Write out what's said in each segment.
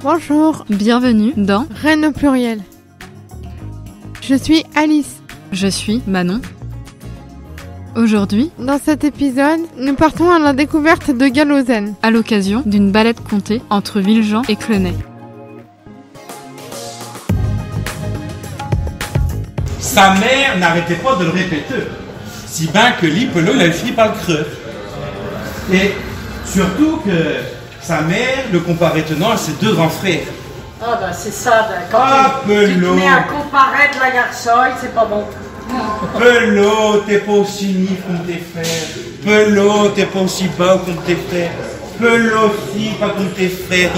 Bonjour, Bienvenue dans Reine au pluriel. Je suis Alice. Je suis Manon. Aujourd'hui, Dans cet épisode, nous partons à la découverte de Gallosen. à l'occasion d'une balade comptée entre Villejean et Clenay. Sa mère n'arrêtait pas de le répéter, si bien que Lipelo, il a fini par le creux. Et surtout que sa mère le comparait tenant à ses deux grands frères. Ah ben c'est ça, ben, quand Ah, tu te Pelot. mets à comparer de la garçonne, c'est pas bon. Pelot, t'es pas aussi nif comme tes frères. Pelot, t'es pas aussi bas comme tes frères. Pelot, si, pas comme tes frères.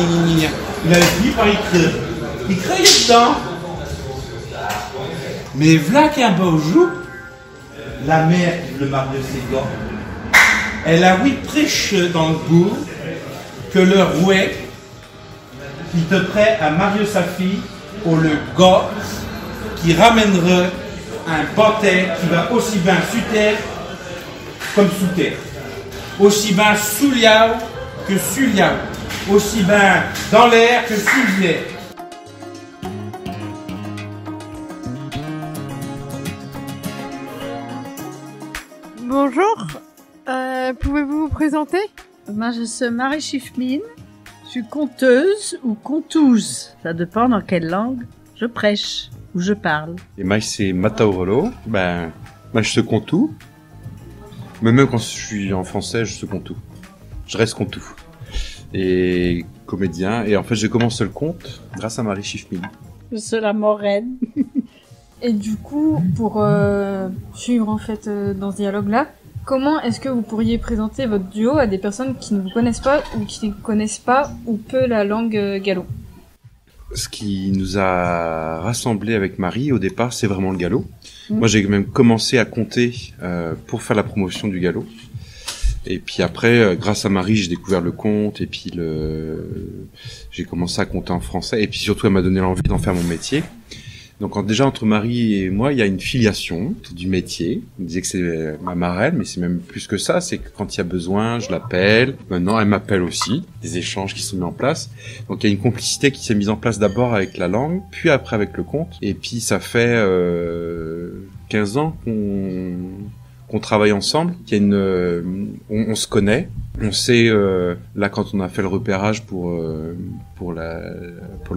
Il a fini par y creux. Il creux dedans. Mais v'là qu'un beau jour, la mère qui le marque de ses gants, elle a oui prêché dans le bourg que le rouet, il te prête à marier sa fille au le gars qui ramènera un bâtiment qui va aussi bien sous terre comme sous terre. Aussi bien sous liao que sous liao. Aussi bien dans l'air que sous l'air. Bonjour, pouvez-vous vous présenter? Moi je suis Marie Schiffmin, je suis conteuse ou contouse, ça dépend dans quelle langue je prêche ou je parle. Et moi, c'est Mataurolo. Moi, je se compte tout. Mais même quand je suis en français, je se compte tout. Je reste compte tout. Et comédien. Et en fait, j'ai commencé le conte grâce à Marie Schiffmin. Je suis la moraine. Et du coup, pour suivre en fait dans ce dialogue-là, comment est-ce que vous pourriez présenter votre duo à des personnes qui ne vous connaissent pas ou qui ne connaissent pas ou peu la langue gallo? Ce qui nous a rassemblés avec Marie, au départ, c'est vraiment le gallo. Moi, j'ai même commencé à compter pour faire la promotion du gallo. Et puis après, grâce à Marie, j'ai découvert le conte. Et puis j'ai commencé à compter en français. Et puis surtout, elle m'a donné l'envie d'en faire mon métier. Donc déjà, entre Marie et moi, il y a une filiation du métier. On disait que c'est ma marraine, mais c'est même plus que ça. C'est que quand il y a besoin, je l'appelle. Maintenant, elle m'appelle aussi. Des échanges qui sont mis en place. Donc il y a une complicité qui s'est mise en place d'abord avec la langue, puis après avec le conte. Et puis ça fait 15 ans qu'on travaille ensemble. Il y a on se connaît. On sait là quand on a fait le repérage pour le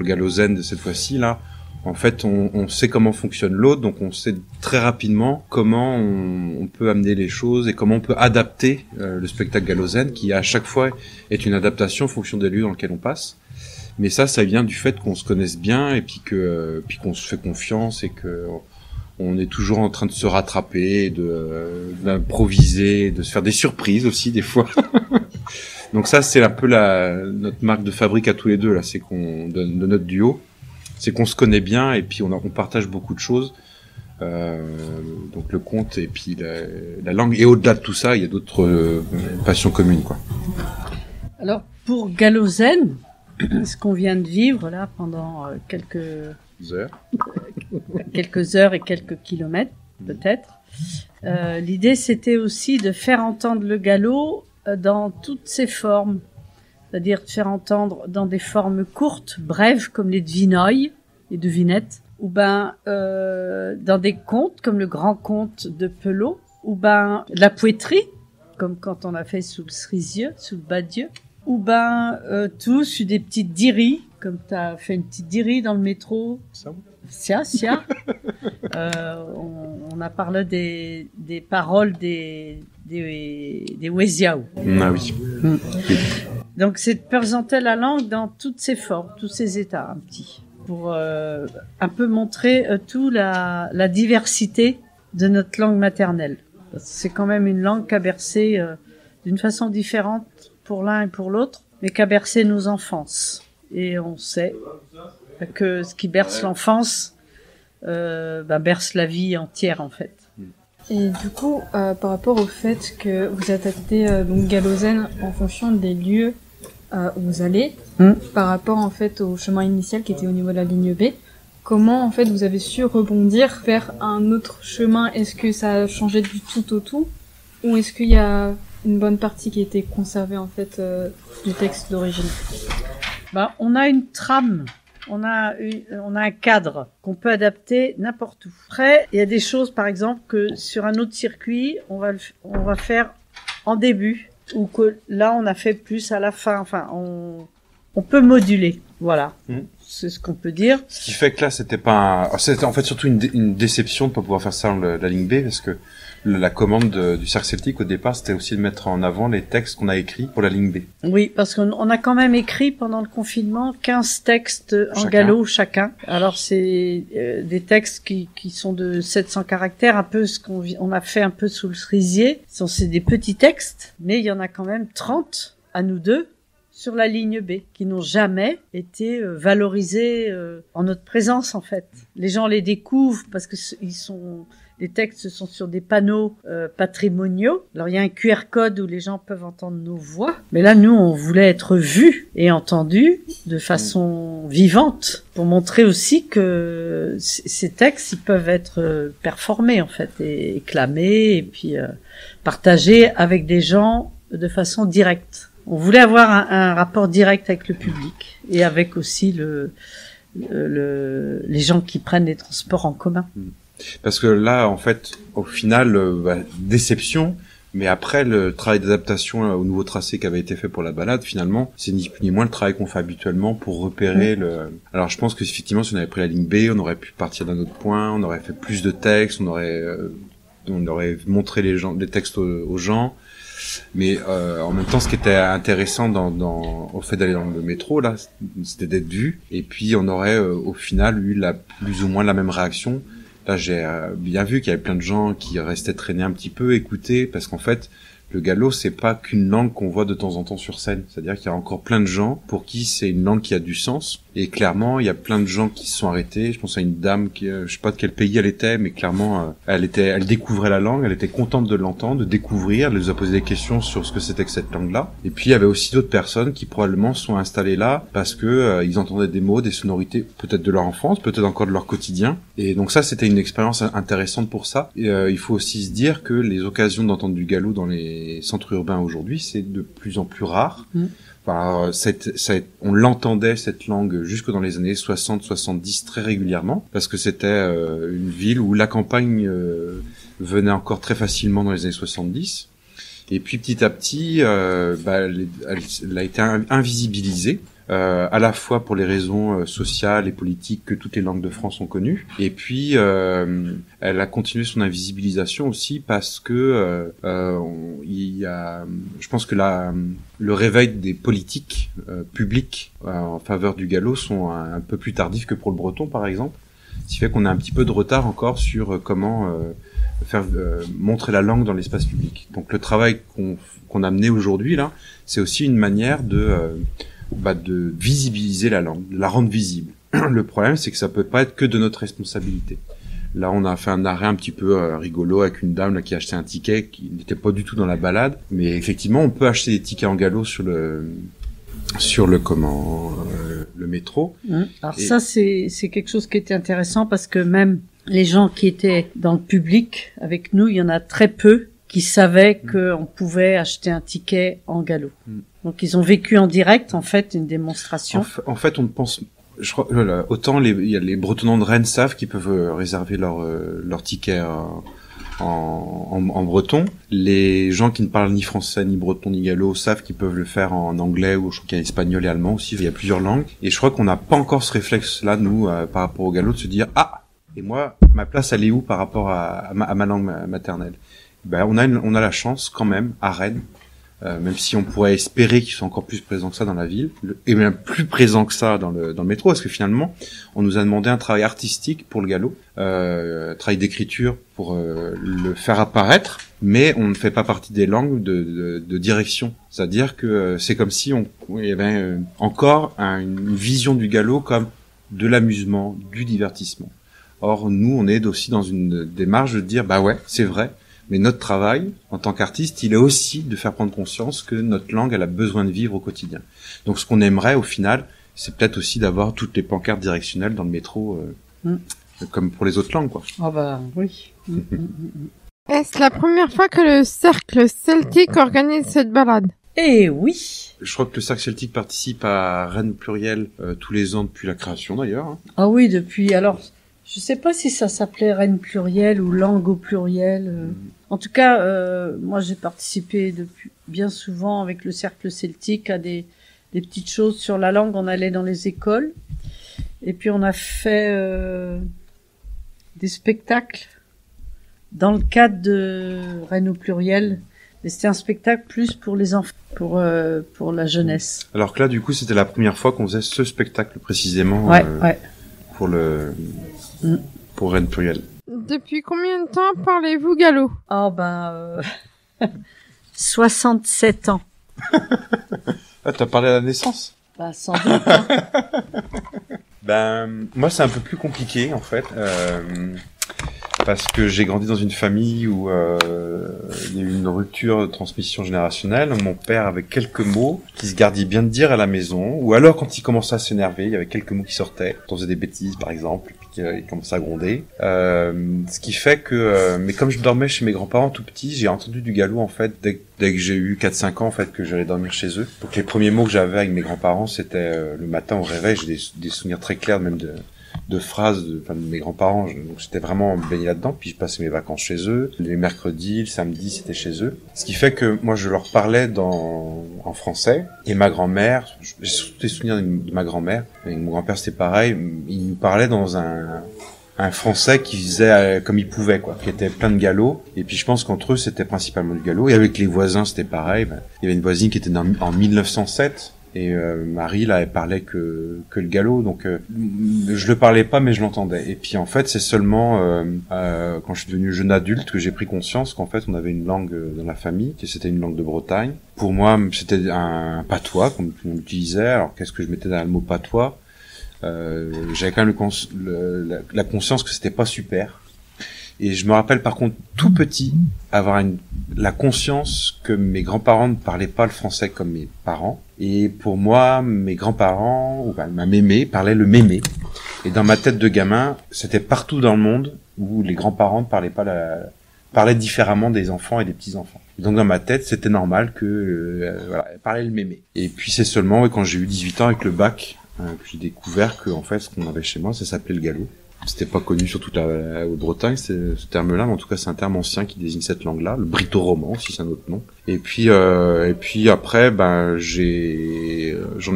Gallosen de cette fois-ci là. En fait, on sait comment fonctionne l'autre, donc on sait très rapidement comment on peut amener les choses et comment on peut adapter le spectacle Gallosen, qui à chaque fois est une adaptation en fonction des lieux dans lesquels on passe. Mais ça vient du fait qu'on se connaisse bien et puis qu'on se fait confiance et que on est toujours en train de se rattraper, d'improviser, de se faire des surprises aussi des fois. Donc ça, c'est un peu notre marque de fabrique à tous les deux là, c'est de notre duo. C'est qu'on se connaît bien et puis on partage beaucoup de choses. Donc le conte et puis la langue. Et au-delà de tout ça, il y a d'autres passions communes, quoi. Alors pour Gallosen, ce qu'on vient de vivre là pendant quelques heures et quelques kilomètres peut-être, l'idée c'était aussi de faire entendre le gallo dans toutes ses formes. C'est-à-dire de faire entendre dans des formes courtes, brèves, comme les devinoilles, les devinettes, ou dans des contes, comme le grand conte de Pelot, ou de la poétrie, comme quand on a fait sous le cerisier, sous le bas-dieu, ou tout sur des petites diries, comme t'as fait une petite dirie dans le métro. Sia. On a parlé des paroles des Weziao. Ah oui. Donc c'est de présenter la langue dans toutes ses formes, tous ses états, un petit, pour un peu montrer tout la diversité de notre langue maternelle. C'est quand même une langue qui a bercé d'une façon différente pour l'un et pour l'autre, mais qui a bercé nos enfances. Et on sait que ce qui berce l'enfance berce la vie entière en fait. Et du coup, par rapport au fait que vous adaptez donc Gallosen en fonction des lieux où vous allez, par rapport en fait au chemin initial qui était au niveau de la ligne B, comment en fait vous avez su rebondir vers un autre chemin? Est-ce que ça a changé du tout au tout, ou est-ce qu'il y a une bonne partie qui a été conservée en fait du texte d'origine? On a une trame. On a un cadre qu'on peut adapter n'importe où. Après, il y a des choses, par exemple, que sur un autre circuit, on va faire en début, ou que là, on a fait plus à la fin. Enfin, on peut moduler. Voilà. C'est ce qu'on peut dire. Ce qui fait que là, c'était en fait surtout une déception de pas pouvoir faire ça dans la ligne B, parce que la commande du Cercle Celtique au départ, c'était aussi de mettre en avant les textes qu'on a écrits pour la ligne B. Oui, parce qu'on a quand même écrit pendant le confinement 15 textes en gallo chacun. Alors c'est des textes qui sont de 700 caractères, un peu ce on a fait un peu sous le cerisier. C'est des petits textes, mais il y en a quand même 30 à nous deux sur la ligne B, qui n'ont jamais été valorisés en notre présence, en fait. Les gens les découvrent parce que les textes sont sur des panneaux patrimoniaux. Alors, il y a un QR code où les gens peuvent entendre nos voix. Mais là, nous, on voulait être vus et entendus de façon vivante pour montrer aussi que ces textes, ils peuvent être performés, en fait, et clamés et puis partagés avec des gens de façon directe. On voulait avoir un rapport direct avec le public et avec aussi les gens qui prennent les transports en commun. Parce que là, en fait, au final, déception, mais après le travail d'adaptation au nouveau tracé qui avait été fait pour la balade, finalement, c'est ni plus ni moins le travail qu'on fait habituellement pour repérer Alors, je pense que effectivement, si on avait pris la ligne B, on aurait pu partir d'un autre point, on aurait fait plus de textes, on aurait montré les textes aux gens. Mais en même temps, ce qui était intéressant au fait d'aller dans le métro, là, c'était d'être vu. Et puis, on aurait au final eu plus ou moins la même réaction. Là, j'ai bien vu qu'il y avait plein de gens qui restaient traîner un petit peu, écouter, parce qu'en fait, le gallo, c'est pas qu'une langue qu'on voit de temps en temps sur scène. C'est-à-dire qu'il y a encore plein de gens pour qui c'est une langue qui a du sens. Et clairement, il y a plein de gens qui se sont arrêtés. Je pense à une dame qui, je sais pas de quel pays elle était, mais clairement, elle découvrait la langue, elle était contente de l'entendre, de découvrir. Elle nous a posé des questions sur ce que c'était que cette langue-là. Et puis, il y avait aussi d'autres personnes qui probablement sont installées là parce que ils entendaient des mots, des sonorités, peut-être de leur enfance, peut-être encore de leur quotidien. Et donc ça, c'était une expérience intéressante pour ça. Et, il faut aussi se dire que les occasions d'entendre du gallo dans les centres urbains aujourd'hui, c'est de plus en plus rare. Enfin, on l'entendait, cette langue, jusque dans les années 60-70 très régulièrement, parce que c'était une ville où la campagne venait encore très facilement dans les années 70. Et puis petit à petit, elle a été invisibilisée. À la fois pour les raisons sociales et politiques que toutes les langues de France ont connues, et puis elle a continué son invisibilisation aussi parce que je pense que le réveil des politiques publiques en faveur du gallo sont un peu plus tardifs que pour le breton par exemple, ce qui fait qu'on a un petit peu de retard encore sur comment faire montrer la langue dans l'espace public. Donc le travail qu'on a mené aujourd'hui là, c'est aussi une manière de visibiliser la langue, de la rendre visible. Le problème, c'est que ça peut pas être que de notre responsabilité. Là, on a fait un arrêt un petit peu rigolo avec une dame là, qui a acheté un ticket qui n'était pas du tout dans la balade. Mais effectivement, on peut acheter des tickets en gallo sur le métro. Alors ça, c'est quelque chose qui était intéressant parce que même les gens qui étaient dans le public avec nous, il y en a très peu qui savaient qu'on pouvait acheter un ticket en gallo. Donc ils ont vécu en direct, en fait, une démonstration. En fait, on pense, je crois, autant les Bretonnants de Rennes savent qu'ils peuvent réserver leur ticket en breton. Les gens qui ne parlent ni français, ni breton, ni gallo savent qu'ils peuvent le faire en anglais, ou je crois qu'il y a espagnol et allemand aussi. Il y a plusieurs langues. Et je crois qu'on n'a pas encore ce réflexe-là, nous, par rapport au gallo, de se dire, et moi, ma place, elle est où par rapport à ma langue maternelle? On a la chance, quand même, à Rennes, même si on pourrait espérer qu'ils soient encore plus présents que ça dans la ville, et même plus présents que ça dans le métro, parce que finalement, on nous a demandé un travail artistique pour le gallo, travail d'écriture pour le faire apparaître, mais on ne fait pas partie des langues de direction. C'est-à-dire que c'est comme si il y avait encore une vision du gallo comme de l'amusement, du divertissement. Or, nous, on est aussi dans une démarche de dire, c'est vrai, mais notre travail, en tant qu'artiste, il est aussi de faire prendre conscience que notre langue, elle a besoin de vivre au quotidien. Donc, ce qu'on aimerait, au final, c'est peut-être aussi d'avoir toutes les pancartes directionnelles dans le métro, comme pour les autres langues, quoi. Oui. Est-ce la première fois que le Cercle Celtique organise cette balade? Eh oui. Je crois que le Cercle Celtique participe à Rennes Pluriel tous les ans depuis la création d'ailleurs. Hein. Ah oui, depuis. Alors, je sais pas si ça s'appelait Rennes Pluriel ou Langue au pluriel. En tout cas, moi j'ai participé depuis bien souvent avec le Cercle Celtique à des petites choses sur la langue. On allait dans les écoles et puis on a fait des spectacles dans le cadre de Rennes au pluriel. Mais c'était un spectacle plus pour les enfants, pour la jeunesse. Alors que là, du coup, c'était la première fois qu'on faisait ce spectacle précisément Ouais. pour Rennes Pluriel. Depuis combien de temps parlez-vous gallo? Oh 67 ans. Ah, t'as parlé à la naissance? Sans doute. Hein. Moi, c'est un peu plus compliqué, en fait. Parce que j'ai grandi dans une famille où il y a eu une rupture de transmission générationnelle. Mon père avait quelques mots qui se gardait bien de dire à la maison, ou alors quand il commençait à s'énerver, il y avait quelques mots qui sortaient. Quand on faisait des bêtises, par exemple, puis qu'il commençait à gronder. Ce qui fait que... mais comme je dormais chez mes grands-parents tout petit, j'ai entendu du gallo, en fait, dès que j'ai eu 4-5 ans, en fait, que j'allais dormir chez eux. Donc les premiers mots que j'avais avec mes grands-parents, c'était le matin au réveil. J'ai des souvenirs très clairs, même de phrases de mes grands-parents. Donc j'étais vraiment baigné là-dedans. Puis je passais mes vacances chez eux. Les mercredis, le samedi, c'était chez eux. Ce qui fait que moi, je leur parlais en français. Et ma grand-mère, j'ai surtout des souvenirs de ma grand-mère. Et mon grand-père, c'était pareil. Il nous parlait dans un français qui faisait comme il pouvait, quoi, qui était plein de galop. Et puis je pense qu'entre eux, c'était principalement du galop. Et avec les voisins, c'était pareil. Il y avait une voisine qui était née en 1907. Et Marie, là, elle parlait que le gallo, donc je le parlais pas, mais je l'entendais. Et puis en fait, c'est seulement quand je suis devenu jeune adulte que j'ai pris conscience qu'en fait, on avait une langue dans la famille, que c'était une langue de Bretagne. Pour moi, c'était un patois, comme tout le monde utilisait. Alors qu'est-ce que je mettais dans le mot patois? J'avais quand même la conscience que c'était pas super. Et je me rappelle par contre tout petit avoir la conscience que mes grands-parents ne parlaient pas le français comme mes parents. Et pour moi, mes grands-parents, ou ma mémé, parlaient le mémé. Et dans ma tête de gamin, c'était partout dans le monde où les grands-parents ne parlaient différemment des enfants et des petits-enfants. Et donc dans ma tête, c'était normal que elle parlait le mémé. Et puis c'est seulement quand j'ai eu 18 ans avec le bac que j'ai découvert que en fait ce qu'on avait chez moi, ça s'appelait le gallo. C'était pas connu sur toute la Bretagne, ce terme-là, mais en tout cas c'est un terme ancien qui désigne cette langue-là, le brito-roman, si c'est un autre nom. Et puis après, j'en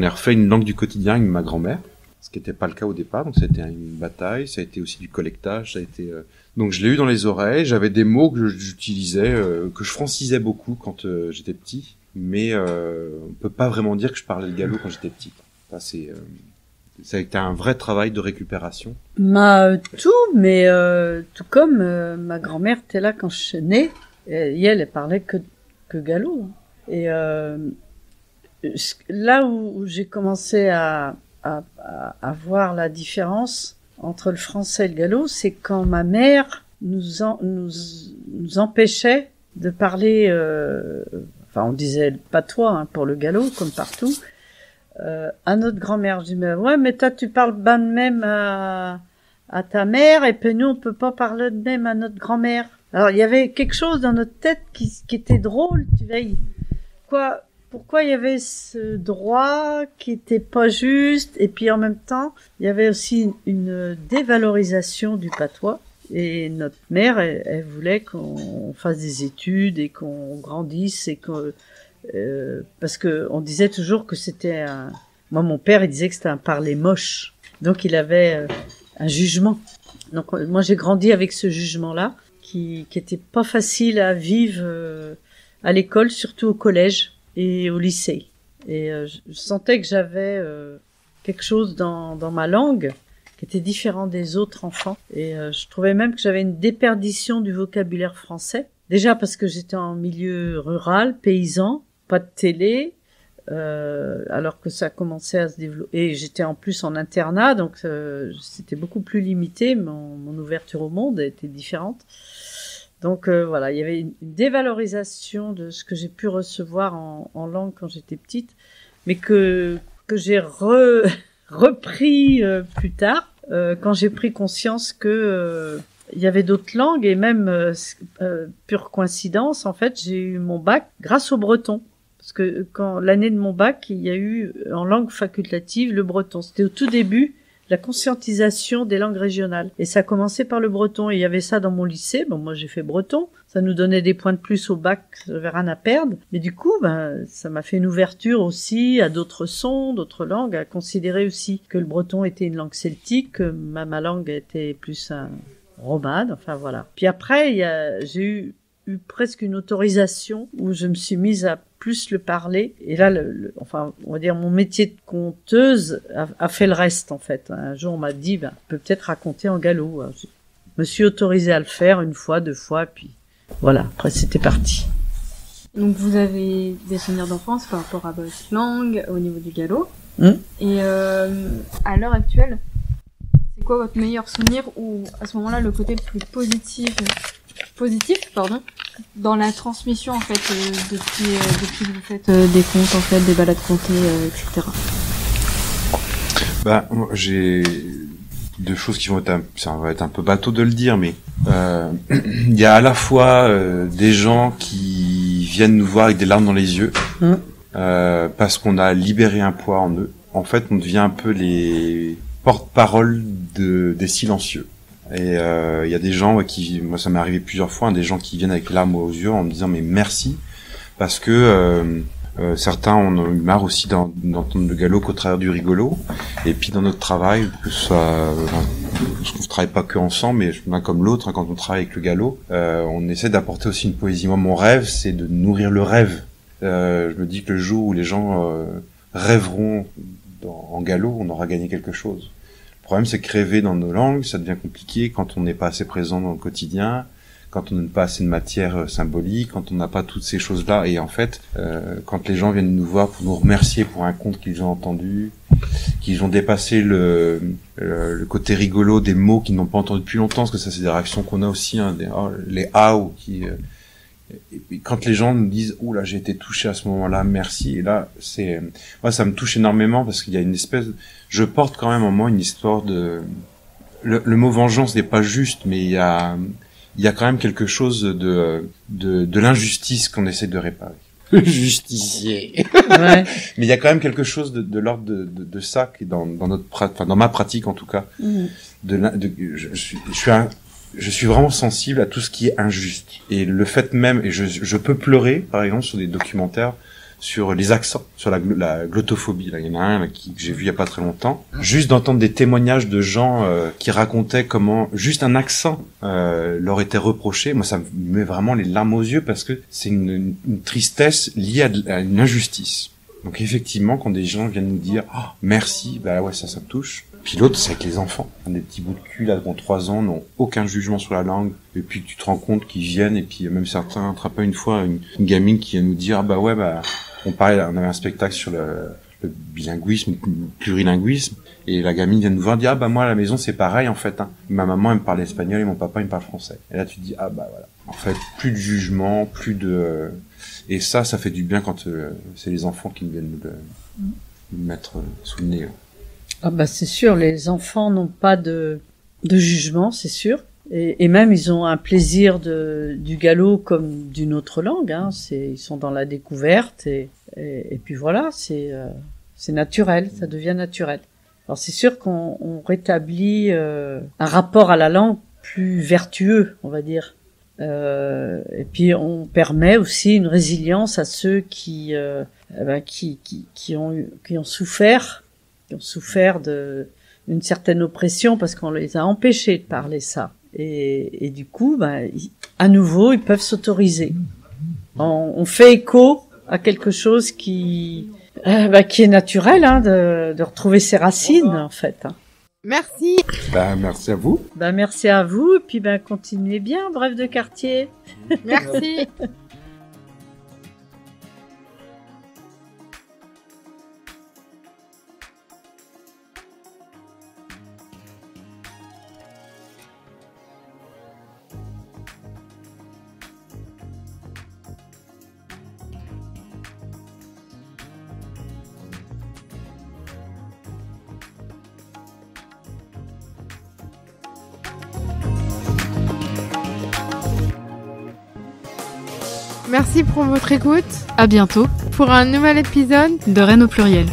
ai refait une langue du quotidien avec ma grand-mère, ce qui n'était pas le cas au départ, donc ça a été une bataille, ça a été aussi du collectage, ça a été donc je l'ai eu dans les oreilles, j'avais des mots que j'utilisais, que je francisais beaucoup quand j'étais petit, mais on peut pas vraiment dire que je parlais le gallo quand j'étais petit. Ça a été un vrai travail de récupération. Mais tout comme ma grand-mère était là quand je suis née, et elle parlait que gallo. Et là où j'ai commencé à voir la différence entre le français et le gallo, c'est quand ma mère nous empêchait de parler. On disait le patois pour le gallo comme partout. À notre grand-mère, je dis mais toi tu parles ben de même à ta mère et puis nous on peut pas parler de même à notre grand-mère. Alors il y avait quelque chose dans notre tête qui était drôle, tu vois. Pourquoi il y avait ce droit qui était pas juste, et puis en même temps il y avait aussi une dévalorisation du patois. Et notre mère, elle voulait qu'on fasse des études et qu'on grandisse et qu'on parce que on disait toujours que c'était moi mon père il disait que c'était un parler moche, donc il avait un jugement. Donc moi j'ai grandi avec ce jugement là qui était pas facile à vivre à l'école, surtout au collège et au lycée. Et je sentais que j'avais quelque chose dans ma langue qui était différent des autres enfants, et je trouvais même que j'avais une déperdition du vocabulaire français, déjà parce que j'étais en milieu rural, paysan, pas de télé, alors que ça commençait à se développer. Et j'étais en plus en internat, donc c'était beaucoup plus limité. Mon ouverture au monde était différente. Donc voilà, il y avait une dévalorisation de ce que j'ai pu recevoir en langue quand j'étais petite, mais que j'ai repris plus tard, quand j'ai pris conscience que il y avait d'autres langues, et même pure coïncidence, en fait, j'ai eu mon bac grâce au breton. Parce que quand l'année de mon bac, il y a eu en langue facultative le breton. C'était au tout début la conscientisation des langues régionales. Et ça a commencé par le breton. Et il y avait ça dans mon lycée. Bon, moi, j'ai fait breton. Ça nous donnait des points de plus au bac. J'avais rien à perdre. Mais du coup, ça m'a fait une ouverture aussi à d'autres sons, d'autres langues, à considérer aussi que le breton était une langue celtique, que ma langue était plus un romane. Enfin, voilà. Puis après, j'ai eu presque une autorisation où je me suis mise à plus le parler. Et là, enfin, on va dire, mon métier de conteuse a fait le reste, en fait. Un jour, on m'a dit, on peut peut-être raconter en gallo. Je me suis autorisée à le faire une fois, 2 fois, puis voilà. Après, c'était parti. Donc, vous avez des souvenirs d'enfance par rapport à votre langue, au niveau du gallo. Et à l'heure actuelle, c'est quoi votre meilleur souvenir ou, à ce moment-là, le côté le plus positif, dans la transmission, en fait, depuis que vous faites des contes, en fait, des balades contées, etc. Moi, j'ai 2 choses qui vont être ça va être un peu bateau de le dire, mais il y a à la fois des gens qui viennent nous voir avec des larmes dans les yeux, parce qu'on a libéré un poids en eux. En fait, on devient un peu les porte-parole des silencieux. Et il y a des gens moi ça m'est arrivé plusieurs fois, des gens qui viennent avec larmes aux yeux en me disant mais merci, parce que certains on a eu marre aussi d'entendre le gallo qu'au travers du rigolo. Et puis dans notre travail, que ce soit parce qu'on ne travaille pas que ensemble, mais l'un comme l'autre, quand on travaille avec le gallo, on essaie d'apporter aussi une poésie. Moi, mon rêve, c'est de nourrir le rêve. Je me dis que le jour où les gens rêveront en gallo, on aura gagné quelque chose. Le problème, c'est que rêver dans nos langues, ça devient compliqué quand on n'est pas assez présent dans le quotidien, quand on n'a pas assez de matière symbolique, quand on n'a pas toutes ces choses-là. Et en fait, quand les gens viennent nous voir pour nous remercier pour un conte qu'ils ont entendu, qu'ils ont dépassé le côté rigolo des mots qu'ils n'ont pas entendus depuis longtemps, parce que ça, c'est des réactions qu'on a aussi, les « ah » ou qui... et quand les gens nous disent « oh là, j'ai été touché à ce moment-là, merci », et là, moi, ça me touche énormément, parce qu'il y a une espèce... Je porte quand même en moi une histoire de... Le mot vengeance n'est pas juste, mais il y a quand même quelque chose de l'injustice qu'on essaie de réparer. Justicier. Ouais. Mais il y a quand même quelque chose de l'ordre de ça qui est dans ma pratique en tout cas. Je suis vraiment sensible à tout ce qui est injuste. Et le fait même, et je peux pleurer, par exemple, sur des documentaires sur les accents, sur la glottophobie. Là, il y en a un que j'ai vu il y a pas très longtemps. Juste d'entendre des témoignages de gens qui racontaient comment juste un accent leur était reproché. Moi, ça me met vraiment les larmes aux yeux, parce que c'est une tristesse liée à une injustice. Donc effectivement, quand des gens viennent nous dire « oh, merci », ouais, ça me touche. Puis l'autre, c'est avec les enfants. Des petits bouts de cul, là, qui ont 3 ans, n'ont aucun jugement sur la langue. Et puis tu te rends compte qu'ils viennent, et puis même certains attrapent une fois une gamine qui vient nous dire « ah ouais, on avait un spectacle sur le bilinguisme, le plurilinguisme, et la gamine vient nous voir dire « ah moi à la maison c'est pareil en fait, hein. Ma maman elle me parle espagnol et mon papa il me parle français. » Et là tu te dis « ah voilà. » En fait, plus de jugement, plus de... Et ça fait du bien quand c'est les enfants qui viennent nous mettre sous le nez. Ah c'est sûr, les enfants n'ont pas de jugement, c'est sûr. Et même ils ont un plaisir du gallo comme d'une autre langue, hein. Ils sont dans la découverte et puis voilà, c'est naturel, ça devient naturel. Alors c'est sûr qu'on rétablit un rapport à la langue plus vertueux, on va dire. Et puis on permet aussi une résilience à ceux qui ont souffert d'une certaine oppression, parce qu'on les a empêchés de parler ça. Et du coup, à nouveau, ils peuvent s'autoriser. On fait écho à quelque chose qui est naturel, hein, de retrouver ses racines, en fait. Hein. Merci. Merci à vous. Merci à vous, et puis continuez bien, Bref de quartier. Merci. Merci pour votre écoute. À bientôt Pour un nouvel épisode de Rennes au pluriel.